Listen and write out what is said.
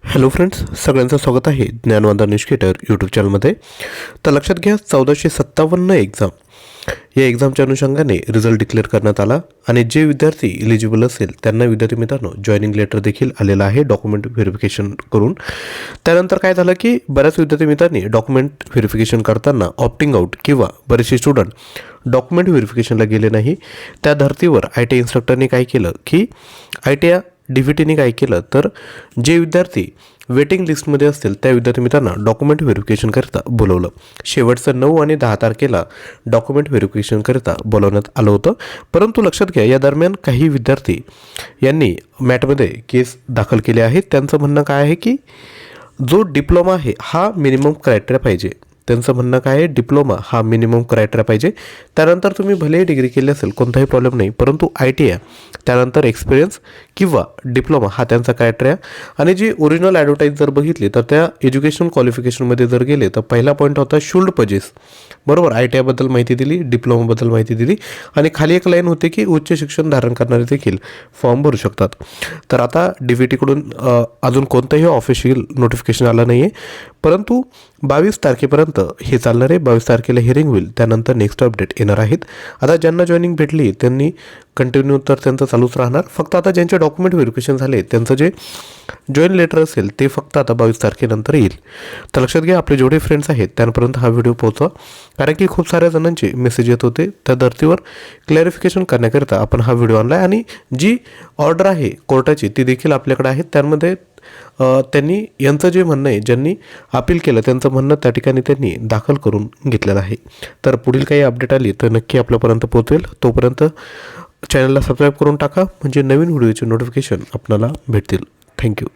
Hello friends, सगळ्यांचं स्वागत आहे ज्ञानवंदन निष्केटर यूट्यूब चॅनलमध्ये. तर लक्षात घ्या, 1457 एक्झाम या एक्झामच्या अनुषंगाने रिझल्ट डिक्लेअर करण्यात आला आणि जे विद्यार्थी इलिजिबल असेल त्यांना विद्यार्थी मित्रांनो जॉईनिंग लेटर देखील आलेलं आहे डॉक्युमेंट व्हेरिफिकेशन करून. त्यानंतर काय झालं की बऱ्याच विद्यार्थी मित्रांनी डॉक्युमेंट व्हेरिफिकेशन करताना ऑप्टिंग आउट किंवा बरेचसे स्टुडंट डॉक्युमेंट व्हेरिफिकेशनला गेले नाही. त्या धर्तीवर ITI इन्स्ट्रक्टरने काय केलं की ITI DVTने काय केलं तर जे विद्यार्थी वेटिंग लिस्टमध्ये असतील त्या विद्यार्थी मित्रांना डॉक्युमेंट व्हेरिफिकेशन करता बोलवलं. शेवटचं 9 आणि 10 तारखेला डॉक्युमेंट व्हेरिफिकेशन करता बोलवण्यात आलं होतं. परंतु लक्षात घ्या, या दरम्यान काही विद्यार्थी यांनी मॅटमध्ये केस दाखल केले आहेत. त्यांचं म्हणणं काय आहे की जो डिप्लोमा आहे हा मिनिमम क्रायटेरिया पाहिजे. त्यांचं म्हणणं काय आहे, डिप्लोमा हा मिनिमम क्रायटेरिया पाहिजे. त्यानंतर तुम्ही भलेही डिग्री केली असेल कोणताही प्रॉब्लेम नाही, परंतु ITI त्यानंतर एक्सपिरियन्स किंवा डिप्लोमा हा त्यांचा क्रायटेरिया. आणि जी ओरिजिनल ॲडव्हर्टाईज जर बघितली तर त्या एज्युकेशन क्वालिफिकेशनमध्ये जर गेले तर पहिला पॉईंट होता शुल्ड पर्चेस. बरोबर, ITIबद्दल माहिती दिली, डिप्लोमाबद्दल माहिती दिली आणि खाली एक लाईन होती की उच्च शिक्षण धारण करणारे देखील फॉर्म भरू शकतात. तर आता DVTकडून अजून कोणतंही ऑफिशियल नोटिफिकेशन आलं नाही आहे, परंतु 22 तारखेपर्यंत हे चालणार आहे. 22 तारखेला हिअरिंग होईल, त्यानंतर नेक्स्ट अपडेट येणार आहेत. आता ज्यांना जॉईनिंग भेटली त्यांनी कंटिन्यू तर त्यांचं चालूच राहणार. फक्त आता ज्यांचे डॉक्युमेंट व्हेरिफिकेशन झाले त्यांचं जे जॉईन लेटर असेल ते फक्त आता 22 तारखेनंतर येईल. तर लक्षात घ्या, आपले जेवढे फ्रेंड्स आहेत त्यांपर्यंत हा व्हिडिओ पोहोचवा, कारण की खूप साऱ्या जणांचे मेसेज येत होते. त्या धर्तीवर क्लॅरिफिकेशन करण्याकरिता आपण हा व्हिडिओ आणला आहे. आणि जी ऑर्डर आहे कोर्टाची ती देखील आपल्याकडे आहे. त्यामध्ये त्यांनी यांचं जे म्हणणं आहे, ज्यांनी अपील केलं त्यांचं म्हणणं त्या ठिकाणी त्यांनी दाखल करून घेतलेलं आहे. तर पुढील काही अपडेट आली तर नक्की आपल्यापर्यंत पोहोचवेल. तोपर्यंत चॅनलला सबस्क्राईब करून टाका, म्हणजे नवीन व्हिडिओचे नोटिफिकेशन आपल्याला भेटतील. थँक्यू.